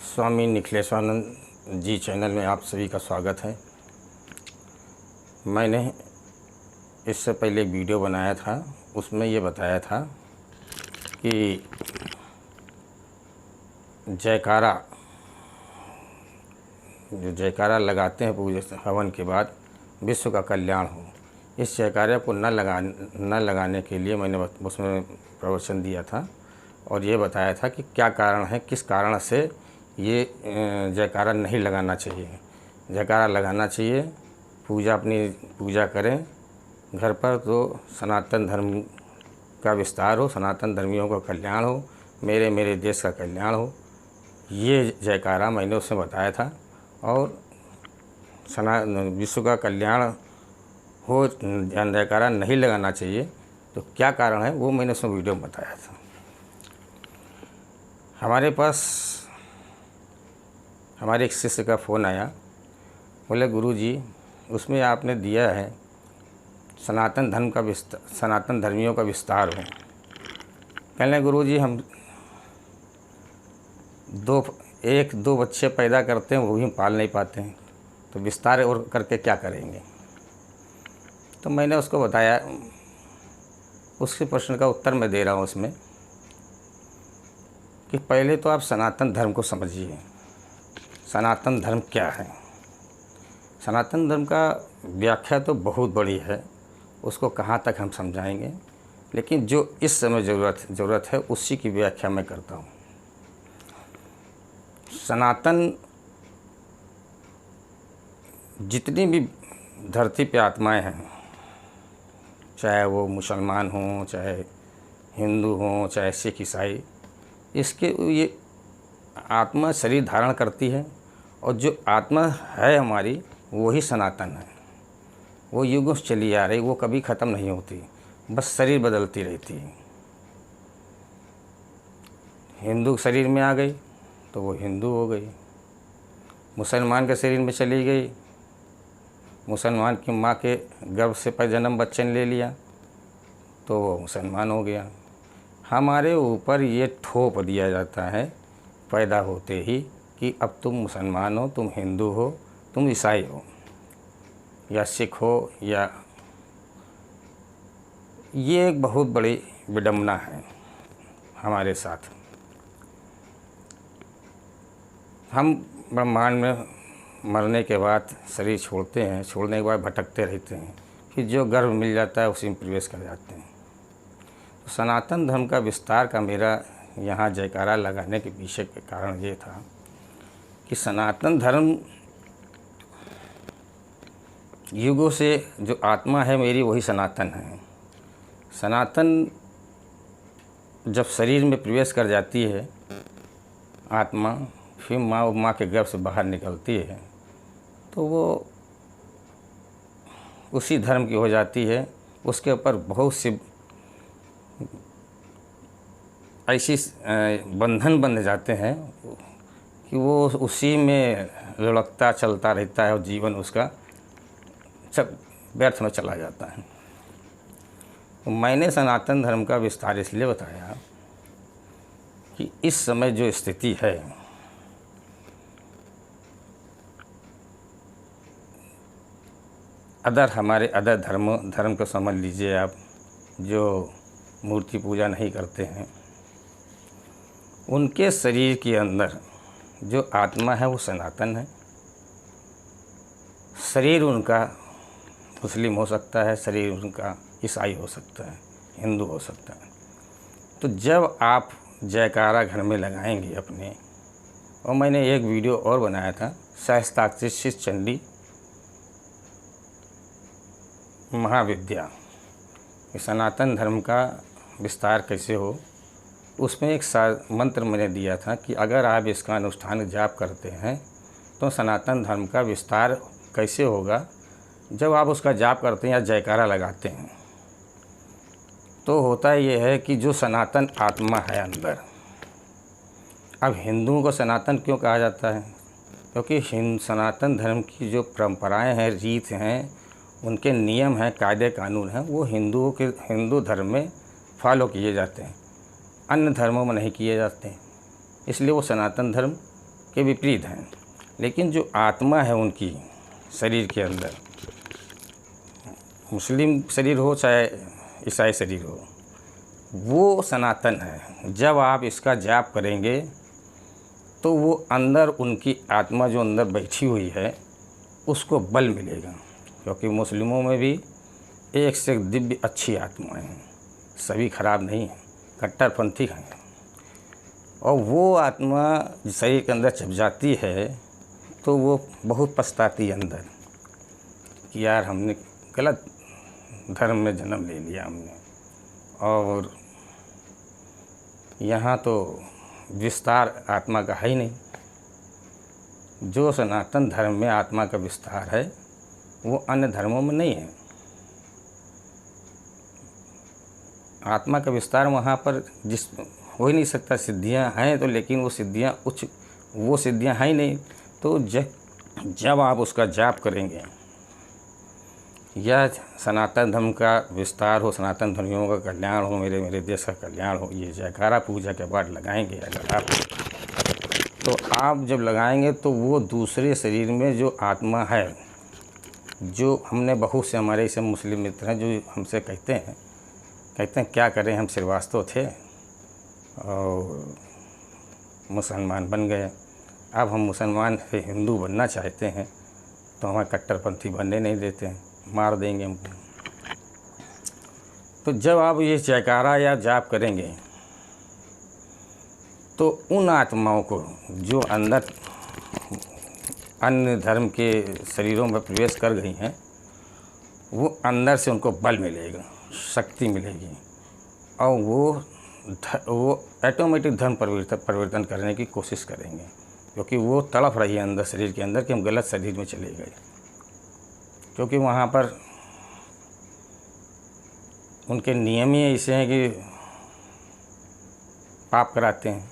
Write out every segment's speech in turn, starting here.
स्वामी निखिलेश्वरानंद जी channel में आप सभी का स्वागत है। मैंने इससे पहले एक वीडियो बनाया था, उसमें ये बताया था कि जयकारा जो जयकारा लगाते हैं पूजा हवन के बाद विश्व का कल्याण हो। इस जयकारे को न लगाने के लिए मैंने उसमें प्रवचन दिया था और ये बताया था कि क्या कारण है, किस कारण से ये जयकारा नहीं लगाना चाहिए। जयकारा लगाना चाहिए, अपनी पूजा करें घर पर, तो सनातन धर्म का विस्तार हो, सनातन धर्मियों का कल्याण हो, मेरे देश का कल्याण हो। ये जयकारा मैंने उसमें बताया था और विश्व का कल्याण हो, जयकारा नहीं लगाना चाहिए। तो क्या कारण है वो मैंने उसमें वीडियो में बताया था। हमारे पास हमारे एक शिष्य का फ़ोन आया, बोले गुरुजी उसमें आपने दिया है सनातन धर्मियों का विस्तार हो। कहने गुरुजी हम एक दो बच्चे पैदा करते हैं, वो भी हम पाल नहीं पाते हैं, तो विस्तार और करके क्या करेंगे। तो मैंने उसको बताया, उसके प्रश्न का उत्तर मैं दे रहा हूँ उसमें कि पहले तो आप सनातन धर्म को समझिए। सनातन धर्म क्या है? सनातन धर्म का व्याख्या तो बहुत बड़ी है, उसको कहाँ तक हम समझाएंगे, लेकिन जो इस समय ज़रूरत है उसी की व्याख्या मैं करता हूँ। सनातन जितनी भी धरती पे आत्माएं हैं, चाहे वो मुसलमान हों, चाहे हिंदू हों, चाहे सिख ईसाई, इसके ये आत्मा शरीर धारण करती है और जो आत्मा है हमारी वही सनातन है। वो युगों से चली आ रही, वो कभी ख़त्म नहीं होती, बस शरीर बदलती रहती है। हिंदू शरीर में आ गई तो वो हिंदू हो गई, मुसलमान के शरीर में चली गई, मुसलमान की माँ के गर्भ से पर जन्म बच्चे ने ले लिया तो वो मुसलमान हो गया। हमारे ऊपर ये थोप दिया जाता है पैदा होते ही कि अब तुम मुसलमान हो, तुम हिंदू हो, तुम ईसाई हो या सिख हो, या ये एक बहुत बड़ी विडंबना है हमारे साथ। हम ब्रह्मांड में मरने के बाद शरीर छोड़ते हैं, छोड़ने के बाद भटकते रहते हैं, फिर जो गर्भ मिल जाता है उसी में प्रवेश कर जाते हैं। तो सनातन धर्म का विस्तार का मेरा यहाँ जयकारा लगाने के पीछे के कारण ये था कि सनातन धर्म युगों से जो आत्मा है मेरी वही सनातन है। सनातन जब शरीर में प्रवेश कर जाती है आत्मा, फिर माँ के गर्भ से बाहर निकलती है तो वो उसी धर्म की हो जाती है। उसके ऊपर बहुत सी ऐसी बंधन बन जाते हैं कि वो उसी में लुढ़कता चलता रहता है और जीवन उसका सब व्यर्थ में चला जाता है। तो मैंने सनातन धर्म का विस्तार इसलिए बताया कि इस समय जो स्थिति है, हमारे अदर धर्म को समझ लीजिए आप, जो मूर्ति पूजा नहीं करते हैं, उनके शरीर के अंदर जो आत्मा है वो सनातन है। शरीर उनका मुस्लिम हो सकता है, शरीर उनका ईसाई हो सकता है, हिंदू हो सकता है। तो जब आप जयकारा घर में लगाएंगे अपने, और मैंने एक वीडियो और बनाया था सहस्त्राक्षी चंडी महाविद्या, सनातन धर्म का विस्तार कैसे हो, उसमें एक मंत्र मैंने दिया था कि अगर आप इसका अनुष्ठान जाप करते हैं तो सनातन धर्म का विस्तार कैसे होगा। जब आप उसका जाप करते हैं या जयकारा लगाते हैं तो होता ये है कि जो सनातन आत्मा है अंदर, अब हिंदुओं को सनातन क्यों कहा जाता है? क्योंकि सनातन धर्म की जो परंपराएं हैं, रीत हैं, उनके नियम हैं, कायदे कानून हैं, वो हिंदू धर्म में फॉलो किए जाते हैं, अन्य धर्मों में नहीं किए जाते हैं। इसलिए वो सनातन धर्म के विपरीत हैं। लेकिन जो आत्मा है उनकी शरीर के अंदर, मुस्लिम शरीर हो चाहे ईसाई शरीर हो, वो सनातन है। जब आप इसका जाप करेंगे तो वो अंदर उनकी आत्मा जो अंदर बैठी हुई है उसको बल मिलेगा। क्योंकि मुस्लिमों में भी एक से एक दिव्य अच्छी आत्माएं हैं, सभी खराब नहीं हैं, कट्टरपंथी हैं। और वो आत्मा शरीर के अंदर जब जाती है तो वो बहुत पछताती है अंदर कि यार हमने गलत धर्म में जन्म ले लिया हमने, और यहाँ तो विस्तार आत्मा का है ही नहीं। जो सनातन धर्म में आत्मा का विस्तार है वो अन्य धर्मों में नहीं है। आत्मा का विस्तार वहाँ पर जिस हो ही नहीं सकता। सिद्धियाँ हैं तो, लेकिन वो सिद्धियाँ वो सिद्धियाँ हैं ही नहीं। तो जब आप उसका जाप करेंगे या सनातन धर्म का विस्तार हो, सनातन धर्मियों का कल्याण हो, मेरे देश का कल्याण हो, ये जयकारा पूजा के बाद लगाएंगे अगर आप, तो आप जब लगाएंगे तो वो दूसरे शरीर में जो आत्मा है, जो हमने बहुत से हमारे ऐसे मुस्लिम मित्र हैं जो हमसे कहते हैं क्या करें, हम श्रीवास्तव थे और मुसलमान बन गए, अब हम मुसलमान से हिंदू बनना चाहते हैं तो हमें कट्टरपंथी बनने नहीं देते हैं, मार देंगे हमको। तो जब आप ये जयकारा या जाप करेंगे तो उन आत्माओं को जो अंदर अन्य धर्म के शरीरों में प्रवेश कर गई हैं, वो अंदर से उनको बल मिलेगा, शक्ति मिलेगी, और वो ऑटोमेटिक धर्म परिवर्तन करने की कोशिश करेंगे। क्योंकि वो तड़प रही है अंदर शरीर के अंदर कि हम गलत शरीर में चले गए। क्योंकि वहाँ पर उनके नियम ही ऐसे हैं कि पाप कराते हैं।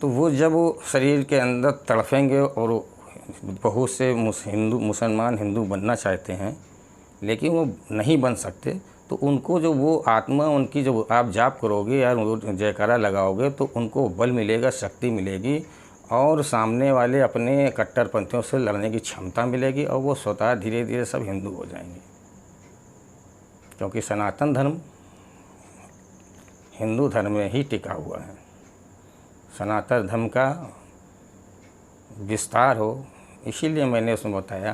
तो वो जब वो शरीर के अंदर तड़फेंगे और बहुत से मुसलमान हिंदू बनना चाहते हैं लेकिन वो नहीं बन सकते, तो उनको जो वो आत्मा उनकी जो आप जाप करोगे या जयकारा लगाओगे तो उनको बल मिलेगा, शक्ति मिलेगी, और सामने वाले अपने कट्टरपंथियों से लड़ने की क्षमता मिलेगी, और वो स्वतः धीरे धीरे सब हिंदू हो जाएंगे। क्योंकि सनातन धर्म हिंदू धर्म में ही टिका हुआ है। सनातन धर्म का विस्तार हो, इसीलिए मैंने उसमें बताया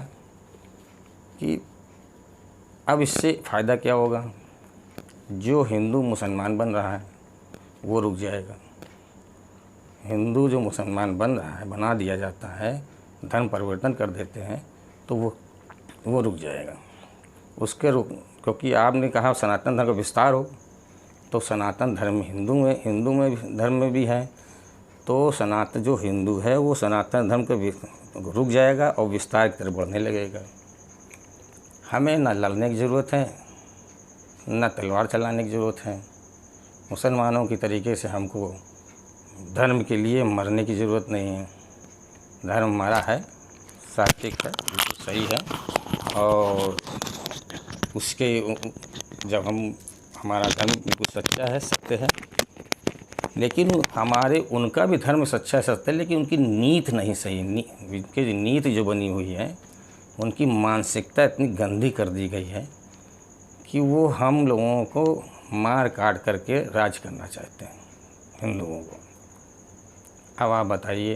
कि अब इससे फ़ायदा क्या होगा। जो हिंदू मुसलमान बन रहा है वो रुक जाएगा। हिंदू जो मुसलमान बन रहा है, बना दिया जाता है, धर्म परिवर्तन कर देते हैं, तो वो रुक जाएगा। क्योंकि आपने कहा सनातन धर्म का विस्तार हो, तो सनातन धर्म हिंदू में धर्म में भी है, तो जो हिंदू है वो सनातन धर्म का रुक जाएगा और विस्तार की तरफ बढ़ने लगेगा। हमें न लड़ने की ज़रूरत है, न तलवार चलाने की ज़रूरत है। मुसलमानों की तरीके से हमको धर्म के लिए मरने की ज़रूरत नहीं है। धर्म हमारा है, सात्विक है, बिल्कुल सही है, और उसके जब हमारा धर्म बिल्कुल सच्चा है, सत्य है, लेकिन उनका भी धर्म सच्चा है, सत्य है, लेकिन उनकी नीत नहीं सही। उनकी नीत जो बनी हुई है, उनकी मानसिकता इतनी गंदी कर दी गई है कि वो हम लोगों को मार काट करके राज करना चाहते हैं, हिंदुओं को। अब आप बताइए,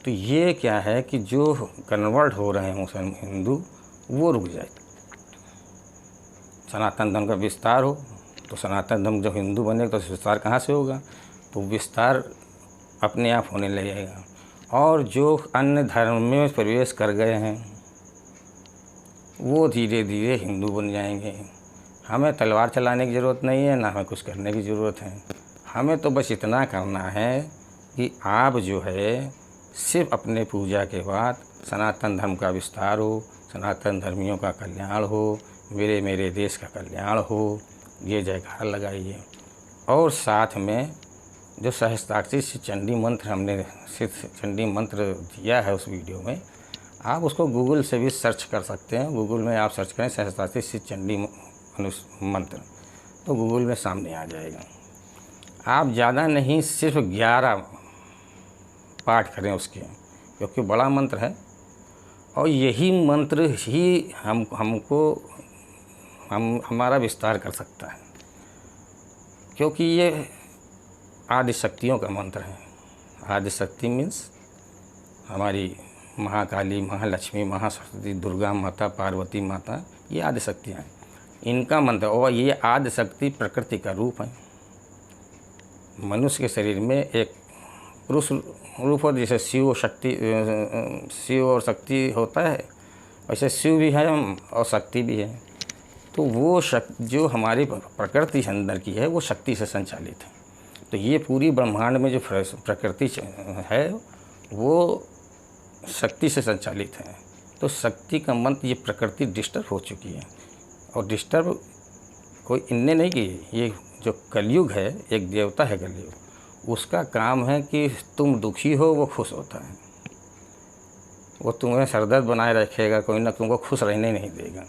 तो ये क्या है कि जो कन्वर्ट हो रहे हैं मुसलमान हिंदू, वो रुक जाए। सनातन धर्म का विस्तार हो, तो सनातन धर्म जब हिंदू बने तो विस्तार कहाँ से होगा, तो विस्तार अपने आप होने लगेगा। और जो अन्य धर्म में प्रवेश कर गए हैं वो धीरे धीरे हिंदू बन जाएंगे। हमें तलवार चलाने की ज़रूरत नहीं है, ना हमें कुछ करने की ज़रूरत है। हमें तो बस इतना करना है कि आप जो है सिर्फ अपने पूजा के बाद सनातन धर्म का विस्तार हो, सनातन धर्मियों का कल्याण हो, मेरे देश का कल्याण हो, ये जयकारा लगाइए। और साथ में जो सहस्त्राक्षी श्री चंडी मंत्र हमने चंडी मंत्र दिया है उस वीडियो में, आप उसको गूगल से भी सर्च कर सकते हैं। गूगल में आप सर्च करें सहस्त्राक्षी श्री चंडी मंत्र, तो गूगल में सामने आ जाएगा। आप ज़्यादा नहीं, सिर्फ 11 पाठ करें उसके, क्योंकि बड़ा मंत्र है और यही मंत्र ही हमारा विस्तार कर सकता है, क्योंकि ये आदि शक्तियों का मंत्र है। आदि शक्ति मीन्स हमारी महाकाली, महालक्ष्मी, महासरस्वती, दुर्गा माता, पार्वती माता, ये आदि शक्तियाँ हैं, इनका मंत्र। और ये आदि शक्ति प्रकृति का रूप है। मनुष्य के शरीर में एक पुरुष रूप और जैसे शिव और शक्ति होता है, वैसे शिव भी है और शक्ति भी है। तो वो शक्ति जो हमारी प्रकृति अंदर की है वो शक्ति से संचालित है। तो ये पूरी ब्रह्मांड में जो प्रकृति है वो शक्ति से संचालित है। तो शक्ति का मंत्र, ये प्रकृति डिस्टर्ब हो चुकी है, और डिस्टर्ब कोई इनने नहीं की। ये जो कलयुग है, एक देवता है कलयुग, उसका काम है कि तुम दुखी हो वो खुश होता है, वो तुम्हें सरदर्द बनाए रखेगा, कोई ना तुमको खुश रहने नहीं देगा।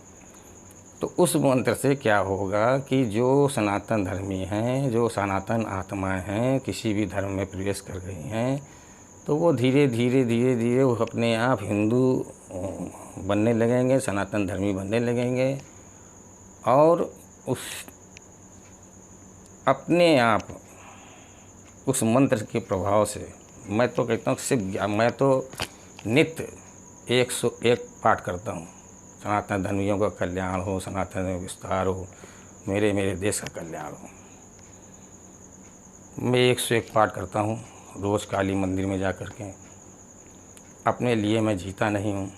तो उस मंत्र से क्या होगा कि जो सनातन धर्मी हैं, जो सनातन आत्माएं हैं, किसी भी धर्म में प्रवेश कर गई हैं, तो वो धीरे धीरे वो अपने आप हिंदू बनने लगेंगे, सनातन धर्मी बनने लगेंगे, और उस अपने आप उस मंत्र के प्रभाव से, मैं तो कहता हूँ सिर्फ मैं तो नित्य 101 पाठ करता हूँ। सनातन धर्मियों का कल्याण हो, सनातन में विस्तार हो, मेरे देश का कल्याण हो। मैं 101 पाठ करता हूँ रोज़ काली मंदिर में जा कर के। अपने लिए मैं जीता नहीं हूँ,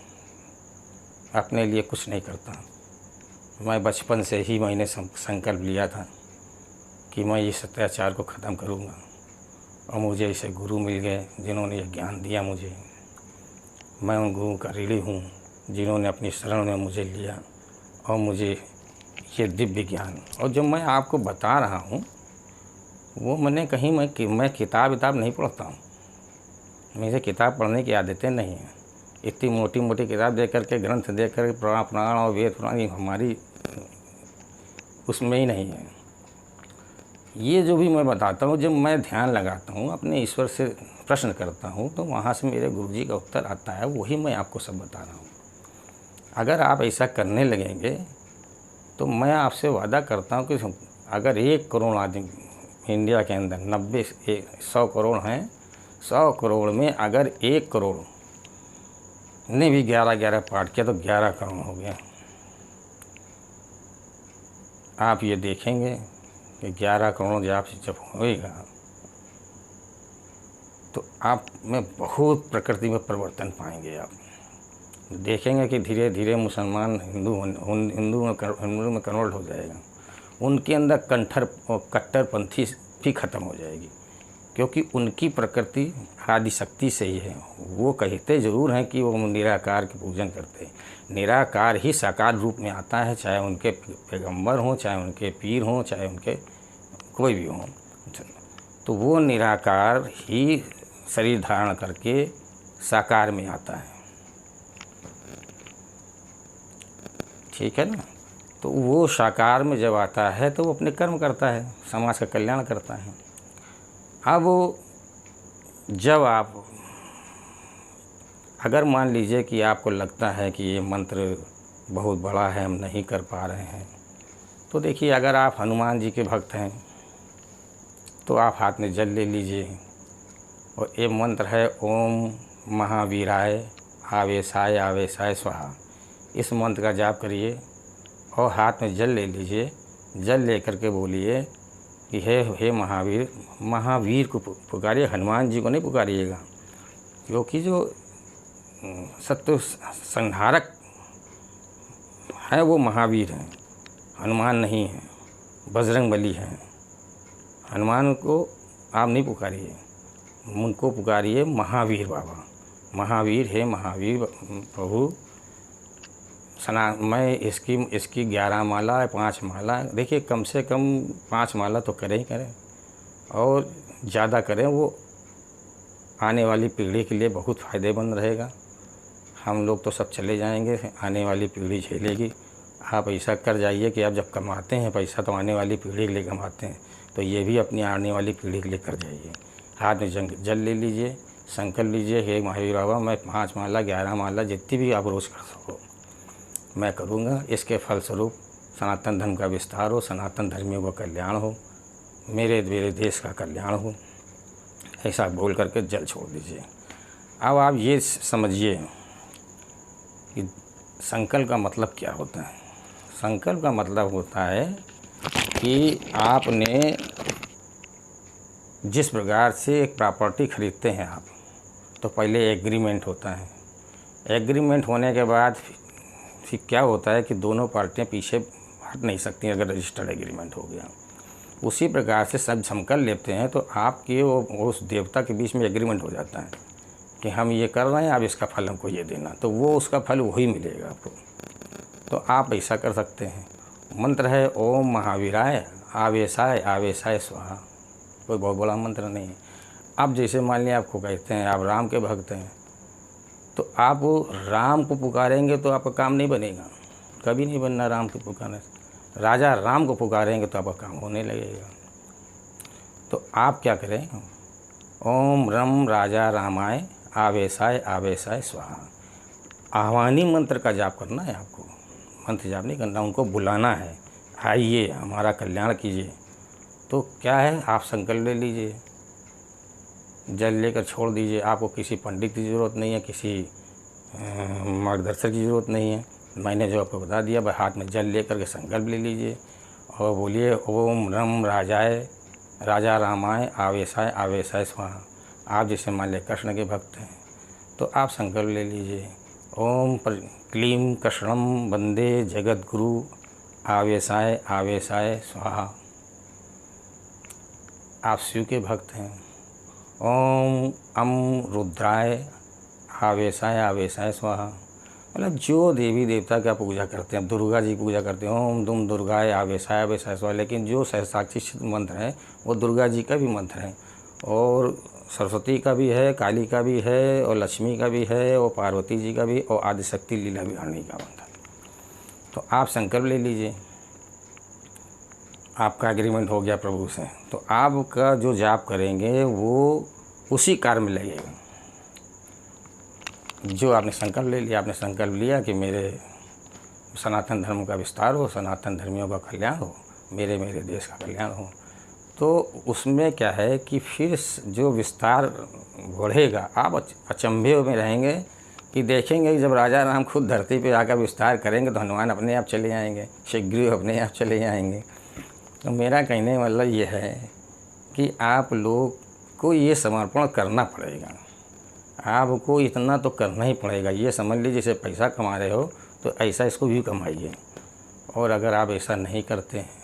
अपने लिए कुछ नहीं करता। मैं बचपन से ही मैंने संकल्प लिया था कि मैं इस अत्याचार को ख़त्म करूँगा, और मुझे ऐसे गुरु मिल गए जिन्होंने ये ज्ञान दिया मुझे। मैं उन गुरु का ऋणी हूँ जिन्होंने अपनी शरण में मुझे लिया और मुझे ये दिव्य ज्ञान, और जो मैं आपको बता रहा हूँ वो मैंने कहीं मैं किताब नहीं पढ़ता हूँ। मुझे किताब पढ़ने की आदतें नहीं हैं। इतनी मोटी मोटी किताब देख कर के, ग्रंथ देख कर, पुराण और वेद पुराण हमारी उसमें ही नहीं है। ये जो भी मैं बताता हूँ, जब मैं ध्यान लगाता हूँ, अपने ईश्वर से प्रश्न करता हूँ, तो वहाँ से मेरे गुरुजी का उत्तर आता है, वही मैं आपको सब बता रहा हूँ। अगर आप ऐसा करने लगेंगे तो मैं आपसे वादा करता हूँ कि अगर 1 करोड़ आदमी इंडिया के अंदर 100 करोड़ हैं, 100 करोड़ में अगर 1 करोड़ ने भी 11 पाठ किया तो 11 करोड़ हो गया। आप ये देखेंगे कि 11 करोड़ जब होएगा तो आप में बहुत प्रकृति में परिवर्तन पाएंगे। आप देखेंगे कि धीरे धीरे मुसलमान हिंदू में कन्वर्ट हो जाएगा। उनके अंदर कट्टरपंथी भी ख़त्म हो जाएगी, क्योंकि उनकी प्रकृति आदि शक्ति से ही है। वो कहते ज़रूर हैं कि वो निराकार के पूजन करते हैं, निराकार ही साकार रूप में आता है, चाहे उनके पैगंबर हों, चाहे उनके पीर हों, चाहे उनके कोई भी हों। तो वो निराकार ही शरीर धारण करके साकार में आता है, ठीक है ना। तो वो साकार में जब आता है तो वो अपने कर्म करता है, समाज का कल्याण करता है। अब जब आप अगर मान लीजिए कि आपको लगता है कि ये मंत्र बहुत बड़ा है, हम नहीं कर पा रहे हैं, तो देखिए, अगर आप हनुमान जी के भक्त हैं तो आप हाथ में जल ले लीजिए, और ये मंत्र है ओम महावीराय आवेशाय आवेशाय स्वाहा। इस मंत्र का जाप करिए और हाथ में जल ले लीजिए। जल ले करके बोलिए कि हे महावीर। महावीर को पुकारिए, हनुमान जी को नहीं पुकारिएगा, क्योंकि जो सत्य संहारक है वो महावीर हैं, हनुमान नहीं है, बजरंगबली हैं। हनुमान को आप नहीं पुकारिए, उनको पुकारिए महावीर बाबा। महावीर, हे महावीर प्रभु, मैं इसकी 11 माला 5 माला, देखिए कम से कम 5 माला तो करें, और ज़्यादा करें। वो आने वाली पीढ़ी के लिए बहुत फ़ायदेमंद रहेगा। हम लोग तो सब चले जाएंगे, आने वाली पीढ़ी झेलेगी। आप ऐसा कर जाइए कि आप जब कमाते हैं पैसा तो आने वाली पीढ़ी के लिए कमाते हैं, तो ये भी अपनी आने वाली पीढ़ी के लिए कर जाइए। हाथ में जल ले लीजिए, संकल्प लीजिए, हे महावीर बाबा मैं 5 माला 11 माला जितनी भी आप रोज़ कर सको मैं करूँगा। इसके फलस्वरूप सनातन धर्म का विस्तार हो, सनातन धर्मियों का कल्याण हो, मेरे देश का कल्याण हो। ऐसा बोल करके जल छोड़ दीजिए। अब आप ये समझिए कि संकल्प का मतलब क्या होता है। संकल्प का मतलब होता है कि आपने जिस प्रकार से एक प्रॉपर्टी खरीदते हैं आप, तो पहले एग्रीमेंट होता है। एग्रीमेंट होने के बाद फिर क्या होता है कि दोनों पार्टियां पीछे हट नहीं सकती अगर रजिस्टर्ड एग्रीमेंट हो गया। उसी प्रकार से सब संकल्प लेते हैं तो आपके उस देवता के बीच में एग्रीमेंट हो जाता है कि हम ये कर रहे हैं, आप इसका फल हमको ये देना, तो वो उसका फल वही मिलेगा आपको। तो आप ऐसा कर सकते हैं। मंत्र है ओम महावीराय आवेशाय आवेशाय स्वाहा। कोई बहुत बड़ा मंत्र नहीं है। अब जैसे मान लिया आपको कहते हैं आप राम के भक्त हैं, तो आप राम को पुकारेंगे तो आपका काम नहीं बनेगा, कभी नहीं बनना राम को पुकारने से। राजा राम को पुकारेंगे तो आपका काम होने लगेगा। तो आप क्या करें, ओम रम राजा रामाय आवेशाय आवेशाय स्वाहा। आह्वानी मंत्र का जाप करना है आपको, मंत्र जाप नहीं करना, उनको बुलाना है, आइए हमारा कल्याण कीजिए। तो क्या है, आप संकल्प ले लीजिए, जल लेकर छोड़ दीजिए। आपको किसी पंडित की ज़रूरत नहीं है, किसी मार्गदर्शक की ज़रूरत नहीं है। मैंने जो आपको बता दिया, बस हाथ में जल लेकर के संकल्प ले लीजिए और बोलिए ओम रम राजाय राजा रामाय आवेशाय आवेशाय स्वाहा। आप जैसे मान लिया कृष्ण के भक्त हैं तो आप संकल्प ले लीजिए ओम क्लीम कृष्णम वंदे जगत गुरु आवेशाय आवेशाय स्वाहा। आप शिव के भक्त हैं, ओम अम रुद्राय आवेशाय आवेशाय स्वाहा। मतलब जो देवी देवता का पूजा करते हैं, दुर्गा जी की पूजा करते हैं, ओम दुम दुर्गाय आवेशाय आवेशाय स्वाहा। लेकिन जो साक्षी मंत्र है वो दुर्गा जी का भी मंत्र है, और सरस्वती का भी है, काली का भी है, और लक्ष्मी का भी है, और पार्वती जी का भी, और आदिशक्ति लीला विहारिणी का मंत्र। तो आप संकल्प ले लीजिए, आपका एग्रीमेंट हो गया प्रभु से, तो आपका जो जाप करेंगे वो उसी कार्य में लगेगा। जो आपने संकल्प ले लिया, आपने संकल्प लिया कि मेरे सनातन धर्म का विस्तार हो, सनातन धर्मियों का कल्याण हो, मेरे देश का कल्याण हो, तो उसमें क्या है कि फिर जो विस्तार बढ़ेगा, आप अचंभे में रहेंगे कि देखेंगे जब राजा राम खुद धरती पे आकर विस्तार करेंगे तो हनुमान अपने आप चले आएंगे, शिवग्रीव अपने आप चले आएंगे। तो मेरा कहने का मतलब ये है कि आप लोग को ये समर्पण करना पड़ेगा, आपको इतना तो करना ही पड़ेगा। ये समझ लीजिए जैसे पैसा कमा रहे हो तो ऐसा इसको भी कमाइए, और अगर आप ऐसा नहीं करते हैं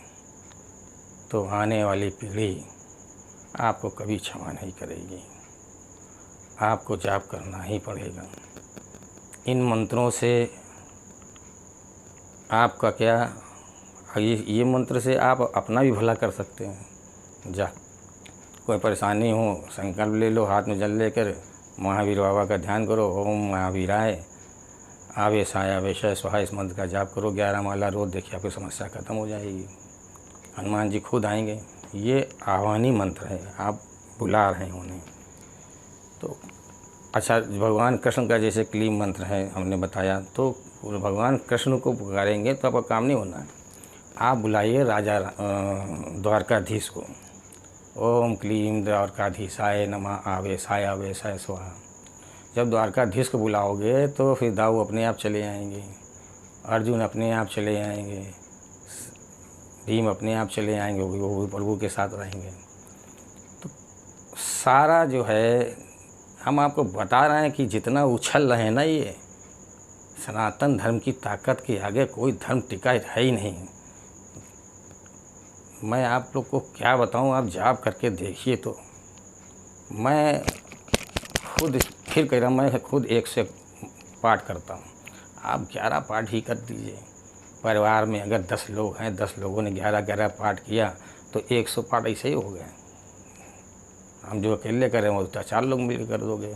तो आने वाली पीढ़ी आपको कभी क्षमा नहीं करेगी। आपको जाप करना ही पड़ेगा। इन मंत्रों से आपका क्या, ये मंत्र से आप अपना भी भला कर सकते हैं। जा कोई परेशानी हो संकल्प ले लो, हाथ में जल लेकर महावीर बाबा का ध्यान करो, ओम महावीराय आवेशाय आवेशाय स्वाहा। इस मंत्र का जाप करो 11 माला रोज़, देखिए आपकी समस्या खत्म हो जाएगी। हनुमान जी खुद आएंगे। ये आह्वानी मंत्र है, आप बुला रहे हैं उन्हें। तो अच्छा, भगवान कृष्ण का जैसे क्लीम मंत्र है हमने बताया, तो भगवान कृष्ण को पुकारेंगे तो आपका काम नहीं होना है। आप बुलाइए राजा द्वारकाधीश को, ओम क्लीम द्वारकाधीशाय नमः आवेशाय आवेशाय स्वाहा। जब द्वारकाधीश को बुलाओगे तो फिर दाऊ अपने आप चले आएंगे, अर्जुन अपने आप चले आएंगे, भीम अपने आप चले आएंगे, वो प्रभु के साथ रहेंगे। तो सारा जो है हम आपको बता रहे हैं कि जितना उछल रहे हैं ना, ये सनातन धर्म की ताकत के आगे कोई धर्म टिका है ही नहीं। मैं आप लोग को क्या बताऊं, आप जाप करके देखिए। तो मैं खुद फिर कह रहा हूँ, मैं खुद 1 से पाठ करता हूँ, आप 11 पाठ ही कर दीजिए। परिवार में अगर 10 लोग हैं, 10 लोगों ने 11 पाठ किया तो 100 पाठ ऐसे ही हो गए। हम जो अकेले करें वो तो 4 लोग मिलकर कर दोगे।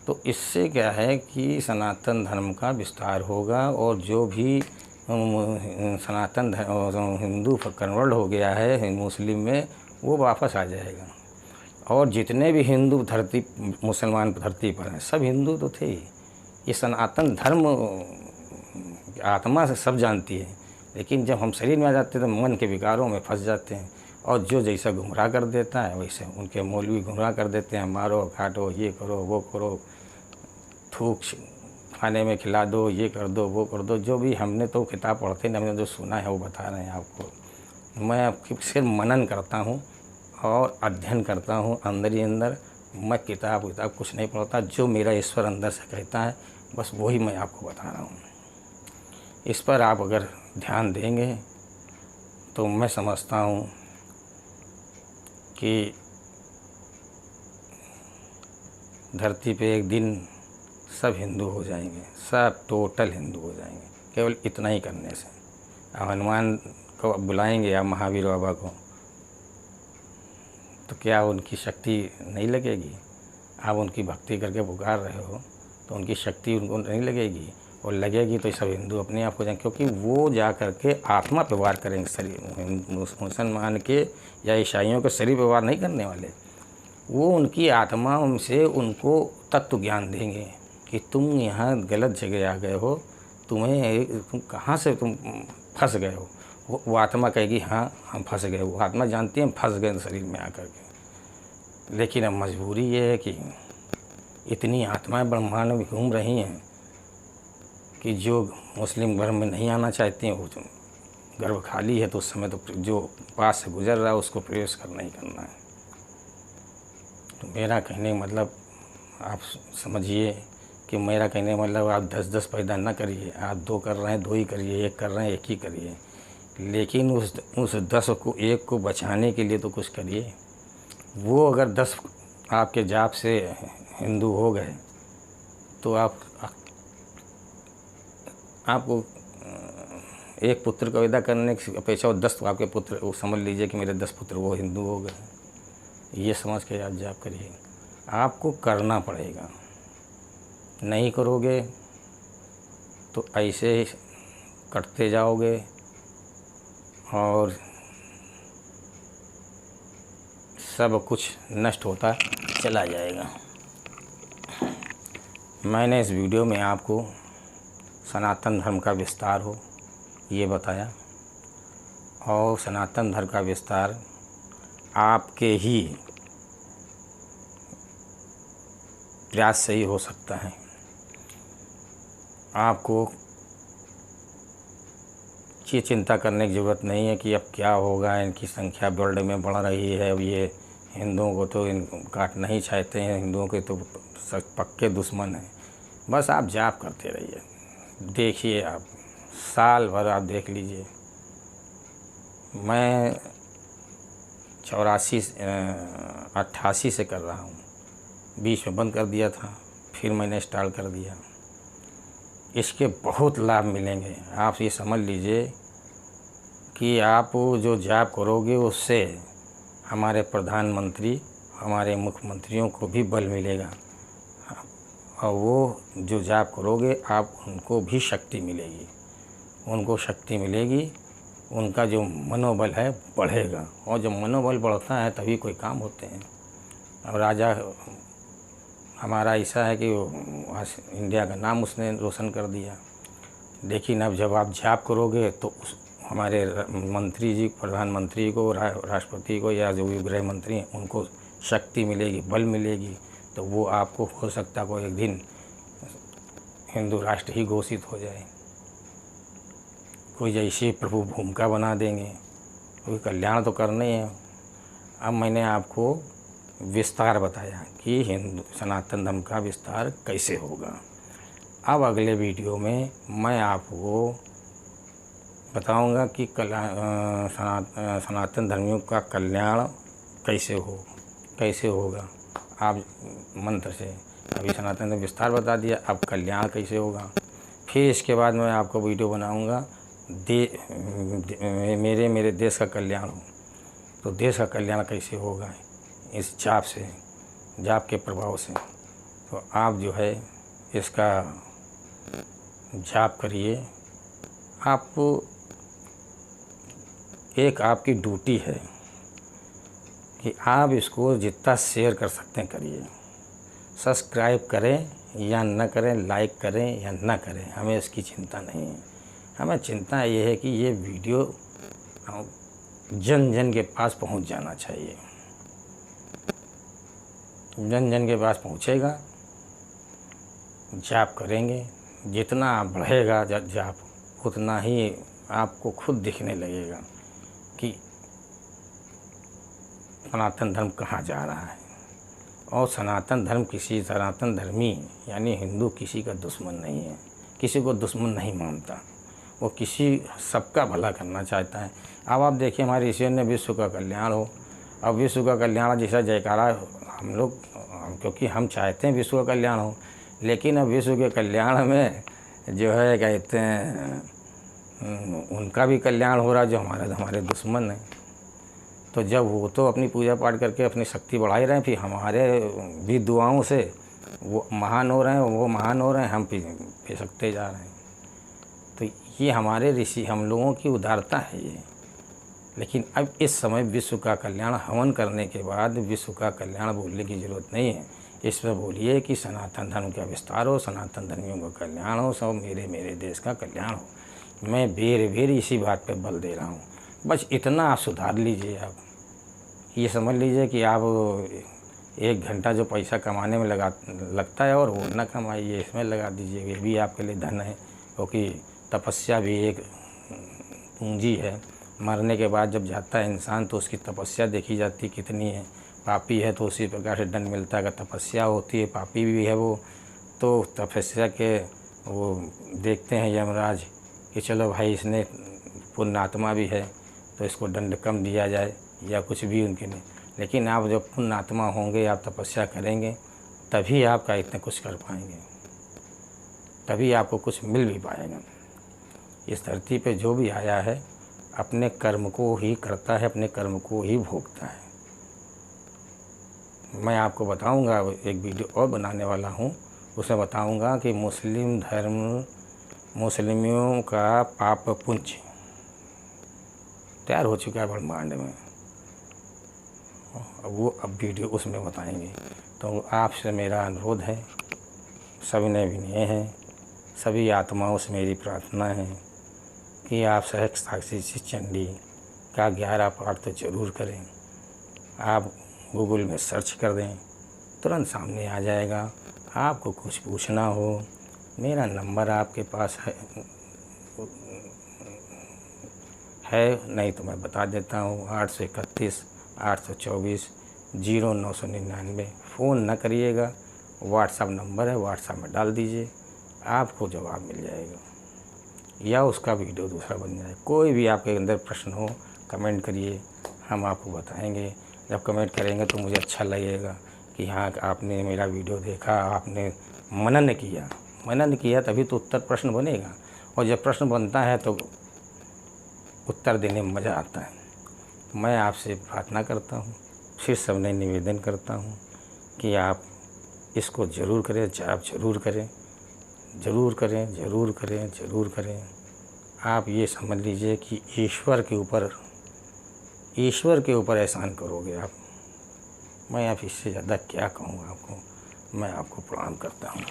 तो इससे क्या है कि सनातन धर्म का विस्तार होगा, और जो भी सनातन धर्म हिंदू कन्वर्ट हो गया है मुस्लिम में, वो वापस आ जाएगा। और जितने भी हिंदू धरती मुसलमान धरती पर हैं सब हिंदू तो थे ही। ये सनातन धर्म आत्मा से सब जानती है, लेकिन जब हम शरीर में आ जाते हैं तो मन के विकारों में फंस जाते हैं। और जो जैसा गुमराह कर देता है वैसे उनके मौलवी गुमराह कर देते हैं, मारो काटो, ये करो वो करो, थूक खाने में खिला दो, ये कर दो वो कर दो। जो भी हमने तो किताब पढ़ते हैं, हमने जो सुना है वो बता रहे हैं आपको। मैं आपकी सिर्फ मनन करता हूँ और अध्ययन करता हूँ अंदर ही अंदर। मैं किताब कुछ नहीं पढ़ता, जो मेरा ईश्वर अंदर से कहता है बस वही मैं आपको बता रहा हूँ। इस पर आप अगर ध्यान देंगे तो मैं समझता हूँ कि धरती पे एक दिन सब हिंदू हो जाएंगे, सब टोटल हिंदू हो जाएंगे, केवल इतना ही करने से। आप हनुमान को बुलाएंगे या महावीर बाबा को, तो क्या उनकी शक्ति नहीं लगेगी? आप उनकी भक्ति करके पुकार रहे हो तो उनकी शक्ति उनको नहीं लगेगी? और लगेगी तो सब हिंदू अपने आप हो जाएंगे, क्योंकि वो जा कर के आत्मा पे वार करेंगे। शरीर मुसलमान के या ईसाइयों के शरीर पे वार नहीं करने वाले, वो उनकी आत्मा से उनको तत्व ज्ञान देंगे कि तुम यहाँ गलत जगह आ गए हो, तुम कहाँ से तुम फंस गए हो। वो आत्मा कहेगी हाँ हम फंस गए। वो आत्मा जानती है हम फंस गए शरीर में आकर के, लेकिन अब मजबूरी ये है कि इतनी आत्माएं ब्रह्मांड में घूम रही हैं कि जो मुस्लिम धर्म में नहीं आना चाहती हैं, वो तो गर्भ खाली है, तो उस समय तो जो पास से गुजर रहा है उसको प्रवेश करना ही करना है। तो मेरा कहने का मतलब आप समझिए कि मेरा कहने का मतलब आप 10-10 पैदा ना करिए। आप 2 कर रहे हैं 2 ही करिए, 1 कर रहे हैं 1 ही करिए, लेकिन उस 10 को 1 को बचाने के लिए तो कुछ करिए। वो अगर 10 आपके जाप से हिंदू हो गए तो आपको एक पुत्र को पैदा करने की अपेक्षा और 10 आपके पुत्र, वो समझ लीजिए कि मेरे 10 पुत्र वो हिंदू हो गए। ये समझ के आप जाप करिए। आपको करना पड़ेगा, नहीं करोगे तो ऐसे ही कटते जाओगे और सब कुछ नष्ट होता चला जाएगा। मैंने इस वीडियो में आपको सनातन धर्म का विस्तार हो ये बताया, और सनातन धर्म का विस्तार आपके ही प्रयास से ही हो सकता है। आपको ये चिंता करने की ज़रूरत नहीं है कि अब क्या होगा, इनकी संख्या वर्ल्ड में बढ़ रही है, अब ये हिंदुओं को तो काटना ही चाहते हैं, हिंदुओं के तो पक्के दुश्मन हैं। बस आप जाप करते रहिए, देखिए आप साल भर आप देख लीजिए। मैं 88 से कर रहा हूँ, बीच में बंद कर दिया था, फिर मैंने स्टार्ट कर दिया। इसके बहुत लाभ मिलेंगे। आप ये समझ लीजिए कि आप जो जाप करोगे उससे हमारे प्रधानमंत्री, हमारे मुख्यमंत्रियों को भी बल मिलेगा, और वो जो जाप करोगे आप उनको भी शक्ति मिलेगी, उनको शक्ति मिलेगी, उनका जो मनोबल है बढ़ेगा। और जब मनोबल बढ़ता है तभी कोई काम होते हैं। अब राजा हमारा ऐसा है कि इंडिया का नाम उसने रोशन कर दिया, लेकिन अब जब आप जाप करोगे तो हमारे मंत्री जी, प्रधानमंत्री को, राष्ट्रपति को या जो भी गृह मंत्री हैं उनको शक्ति मिलेगी, बल मिलेगी, तो वो आपको हो सकता कोई एक दिन हिंदू राष्ट्र ही घोषित हो जाए, कोई जैसे प्रभु भूमिका बना देंगे, कोई कल्याण तो करना ही है। अब मैंने आपको विस्तार बताया कि हिंदू सनातन धर्म का विस्तार कैसे होगा। अब अगले वीडियो में मैं आपको बताऊंगा कि सनातन धर्मियों का कल्याण कैसे होगा। आप मंत्र से अभी सनातन धर्म विस्तार बता दिया, अब कल्याण कैसे होगा। फिर इसके बाद मैं आपको वीडियो बनाऊंगा मेरे देश का कल्याण हो, तो देश का कल्याण कैसे होगा इस जाप से, जाप के प्रभाव से। तो आप जो है इसका जाप करिए, आपको एक आपकी ड्यूटी है कि आप इसको जितना शेयर कर सकते हैं करिए। सब्सक्राइब करें या न करें, लाइक करें या न करें, हमें इसकी चिंता नहीं है। हमें चिंता ये है कि ये वीडियो जन जन के पास पहुंच जाना चाहिए। जन जन के पास पहुंचेगा, जाप करेंगे, जितना आप बढ़ेगा जाप उतना ही आपको खुद दिखने लगेगा कि सनातन धर्म कहाँ जा रहा है। और सनातन धर्म किसी सनातन धर्मी यानी हिंदू किसी का दुश्मन नहीं है, किसी को दुश्मन नहीं मानता, वो किसी सबका भला करना चाहता है। अब आप देखिए हमारे ईश्वर ने विश्व का कल्याण हो। अब विश्व का कल्याण जैसा जयकारा हम लोग, क्योंकि हम चाहते हैं विश्व का कल्याण हो, लेकिन अब विश्व के कल्याण में जो है कहते हैं उनका भी कल्याण हो रहा है जो हमारे दुश्मन हैं। तो जब वो तो अपनी पूजा पाठ करके अपनी शक्ति बढ़ा ही रहे हैं, फिर हमारे भी दुआओं से वो महान हो रहे हैं, वो महान हो रहे हैं, हम फिसकते जा रहे हैं। तो ये हमारे ऋषि हम लोगों की उदारता है ये। लेकिन अब इस समय विश्व का कल्याण हवन करने के बाद विश्व का कल्याण बोलने की ज़रूरत नहीं है। इसमें बोलिए कि सनातन धर्म का विस्तार हो, सनातन धर्मियों का कल्याण हो, सब मेरे देश का कल्याण हो। मैं बेर इसी बात पे बल दे रहा हूँ। बस इतना आप सुधार लीजिए। आप ये समझ लीजिए कि आप 1 घंटा जो पैसा कमाने में लगता है और वो न कमाइए, इसमें लगा दीजिए। ये भी आपके लिए धन है, क्योंकि तपस्या भी एक पूंजी है। मरने के बाद जब जाता है इंसान तो उसकी तपस्या देखी जाती कितनी है। पापी है तो उसी प्रकार से दंड मिलता है। अगर तपस्या होती है, पापी भी है वो, तो तपस्या के वो देखते हैं यमराज कि चलो भाई इसने पुण्यात्मा भी है तो इसको दंड कम दिया जाए या कुछ भी उनके लिए। लेकिन आप जब पुण्यात्मा होंगे, आप तपस्या करेंगे, तभी आपका इतना कुछ कर पाएंगे, तभी आपको कुछ मिल भी पाएगा। इस धरती पे जो भी आया है अपने कर्म को ही करता है, अपने कर्म को ही भोगता है। मैं आपको बताऊंगा, एक वीडियो और बनाने वाला हूं, उसमें बताऊंगा कि मुस्लिम धर्म मुस्लिमों का पाप पुंज तैयार हो चुका है ब्रह्मांड में। अब वीडियो उसमें बताएंगे। तो आपसे मेरा अनुरोध है, सविनय विनय है, सभी आत्माओं से मेरी प्रार्थना है कि आप सहस्त्राक्षी चंडी का 11 पाठ तो ज़रूर करें। आप गूगल में सर्च कर दें, तुरंत सामने आ जाएगा। आपको कुछ पूछना हो, मेरा नंबर आपके पास है नहीं तो मैं बता देता हूँ, 831 824 0999। फ़ोन न करिएगा, व्हाट्सएप नंबर है, व्हाट्सएप में डाल दीजिए, आपको जवाब मिल जाएगा या उसका वीडियो दूसरा बन जाए। कोई भी आपके अंदर प्रश्न हो कमेंट करिए, हम आपको बताएंगे। जब कमेंट करेंगे तो मुझे अच्छा लगेगा कि हाँ आपने मेरा वीडियो देखा, आपने मनन किया तभी तो उत्तर प्रश्न बनेगा। और जब प्रश्न बनता है तो उत्तर देने में मज़ा आता है। मैं आपसे प्रार्थना करता हूँ, फिर सबने निवेदन करता हूँ कि आप इसको ज़रूर करें, जाप ज़रूर करें, ज़रूर करें, ज़रूर करें, ज़रूर करें। आप ये समझ लीजिए कि ईश्वर के ऊपर एहसान करोगे आप। मैं अब इससे ज़्यादा क्या कहूँ आपको। मैं आपको प्रणाम करता हूँ।